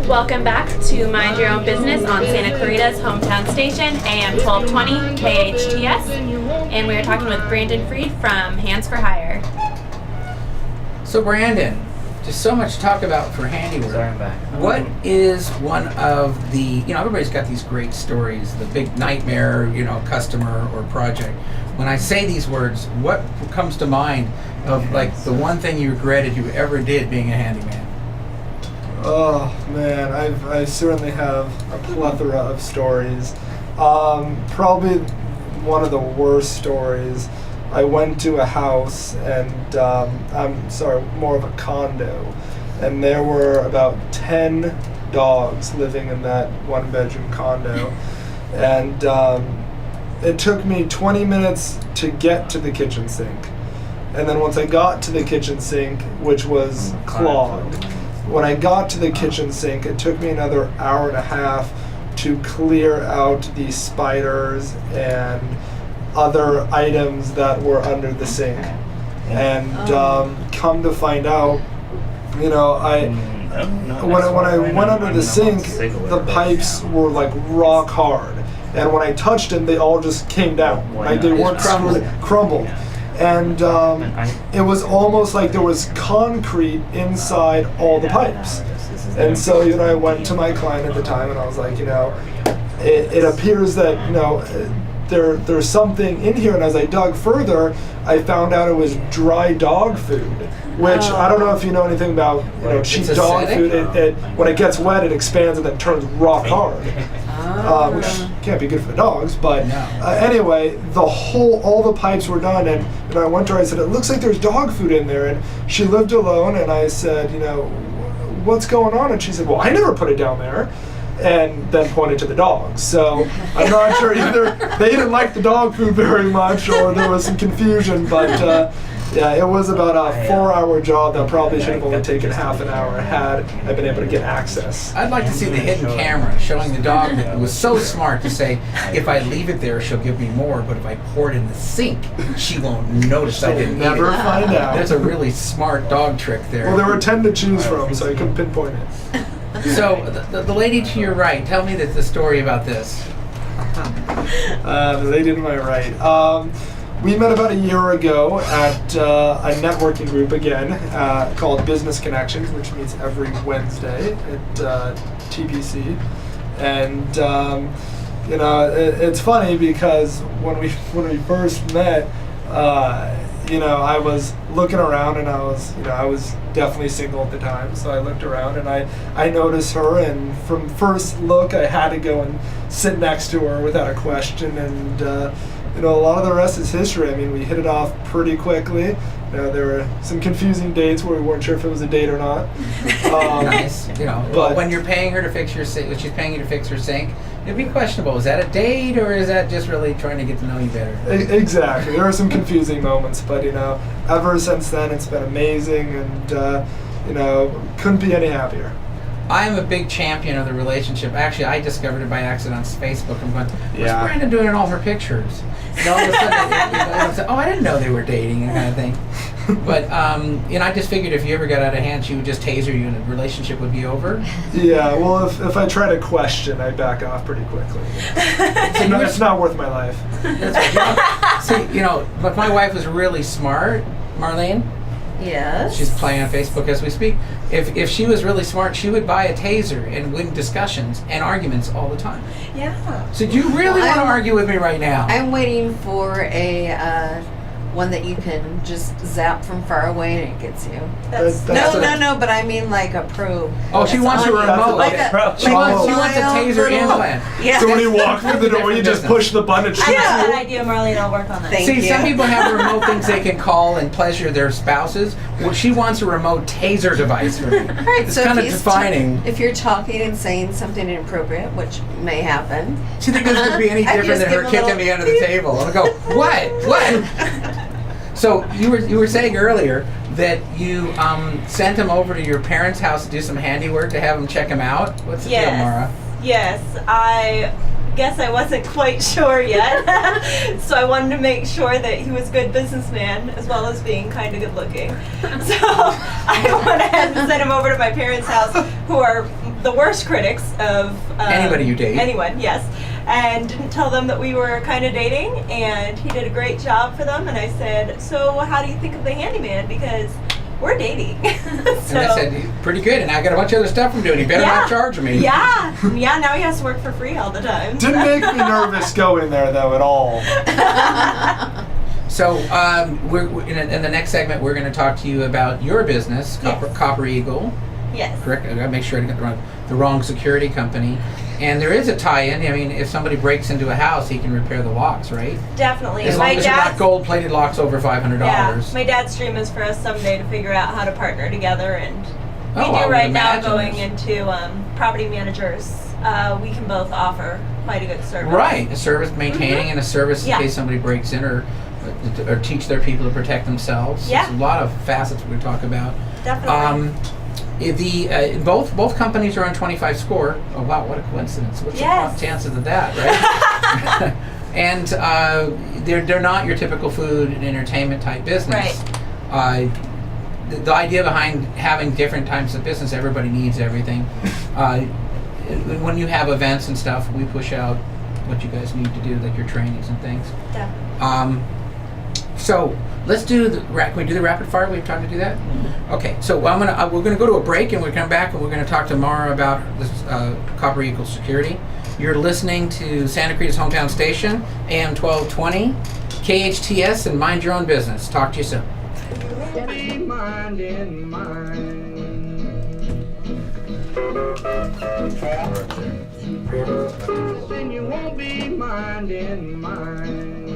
Welcome back to Mind Your Own Business on Santa Clarita's hometown station, AM 1220 KHTS. And we are talking with Brandon Freed from Hands for Hire. So Brandon, just so much to talk about for handiwork. Sorry, I'm back. What is one of the, everybody's got these great stories, the big nightmare, customer or project. When I say these words, what comes to mind of like the one thing you regretted you ever did being a handyman? Oh man, I certainly have a plethora of stories. Probably one of the worst stories. I went to a house and more of a condo, and there were about 10 dogs living in that one-bedroom condo, and it took me 20 minutes to get to the kitchen sink, and then once I got to the kitchen sink, which was clogged. When I got to the kitchen sink, it took me another hour and a half to clear out the spiders and other items that were under the sink. And come to find out, when I went under the sink, the pipes were like rock hard. And when I touched them, they all just came down. Like they weren't crumbled. And it was almost like there was concrete inside all the pipes. And so, I went to my client at the time and I was like, it appears that, there's something in here. And as I dug further, I found out it was dry dog food, which I don't know if you know anything about, cheap dog food. When it gets wet, it expands and then turns rock hard. Which can't be good for the dogs, but anyway, all the pipes were done, and I went to her, I said, it looks like there's dog food in there, and she lived alone, and I said, what's going on? And she said, well, I never put it down there, and then pointed to the dogs. So I'm not sure either they didn't like the dog food very much, or there was some confusion, but yeah, it was about a 4-hour job that probably should have only taken half an hour had I been able to get access. I'd like to see the hidden camera showing the dog that was so smart to say, if I leave it there, she'll give me more, but if I pour it in the sink, she won't notice I didn't never eat it. find out. There's a really smart dog trick there. Well, there were 10 to choose from, so I couldn't pinpoint it. So, the lady to your right, tell me the story about this. The lady to my right. We met about a year ago at a networking group again called Business Connections, which meets every Wednesday at TPC. And it's funny because when we first met, I was looking around and I was definitely single at the time. So I looked around and I noticed her, and from first look I had to go and sit next to her without a question, and a lot of the rest is history. I mean, we hit it off pretty quickly. There were some confusing dates where we weren't sure if it was a date or not. Nice. But when you're paying her to fix your sink, when she's paying you to fix her sink, it'd be questionable. Is that a date, or is that just really trying to get to know you better? Exactly. There were some confusing moments, but ever since then it's been amazing, and couldn't be any happier. I am a big champion of the relationship. Actually, I discovered it by accident on Facebook. I'm going, what's Brandon doing in all her pictures? And all of a sudden, I said, I didn't know they were dating and kind of thing. But, I just figured if you ever got out of hand, she would just taser you and the relationship would be over. Yeah, well, if I try to question, I back off pretty quickly. It's not worth my life. That's right. See, but my wife was really smart, Marlene. Yes. She's playing on Facebook as we speak. If she was really smart, she would buy a taser and win discussions and arguments all the time. Yeah. So do you really want to argue with me right now? I'm waiting for a one that you can just zap from far away and it gets you. No, but I mean like a probe. Oh, she wants a remote. She wants a taser implant. Yeah. So when you walk through the door, you just push the button and shoot. I have an idea, Marlene. I'll work on that. Thank See, you. some people have remote things they can call and pleasure their spouses. Well, she wants a remote taser device for me. All right, It's so kind of defining. If you're talking and saying something inappropriate, which may happen. Do you think this would be any different than her kicking me under the table? I'll go, what? So you were saying earlier that you sent him over to your parents' house to do some handiwork to have him check him out. What's the deal, Maura? Yes, I guess I wasn't quite sure yet. So I wanted to make sure that he was a good businessman as well as being kind of good looking. So I went ahead and sent him over to my parents' house, who are the worst critics of Anybody you date. Anyone, yes. And didn't tell them that we were kind of dating, and he did a great job for them. And I said, so how do you think of the handyman? Because we're dating. And they said, pretty good, and I got a bunch of other stuff I'm doing. You better not charge me. Yeah, now he has to work for free all the time. Didn't make me nervous going there, though, at all. So we're in the next segment, we're going to talk to you about your business, Copper Eagle. Yes. Correct? I got to make sure I didn't get the wrong security company. And there is a tie-in. I mean, if somebody breaks into a house, he can repair the locks, right? Definitely. As long as they're not gold-plated locks over $500. Yeah, my dad's dream is for us someday to figure out how to partner together, and we do right now going into property managers. We can both offer quite a good service. Right, a service maintaining and a service in case somebody breaks in or teach their people to protect themselves. Yeah. There's a lot of facets we talk about. Definitely. Both companies are on 25 score. Oh wow, what a coincidence! What's the chances of that, right? And they're not your typical food and entertainment type business. Right. The idea behind having different types of business, everybody needs everything. When you have events and stuff, we push out what you guys need to do, like your trainings and things. Definitely. So let's do can we do the rapid fire? We have time to do that? Mm-hmm. Okay. So we're gonna go to a break, and we're gonna come back, and we're gonna talk to Maura about this Copper Eagle security. You're listening to Santa Clarita's hometown station, AM 1220, KHTS, and mind your own business. Talk to you soon. Be minding mine. And you won't be minding mine.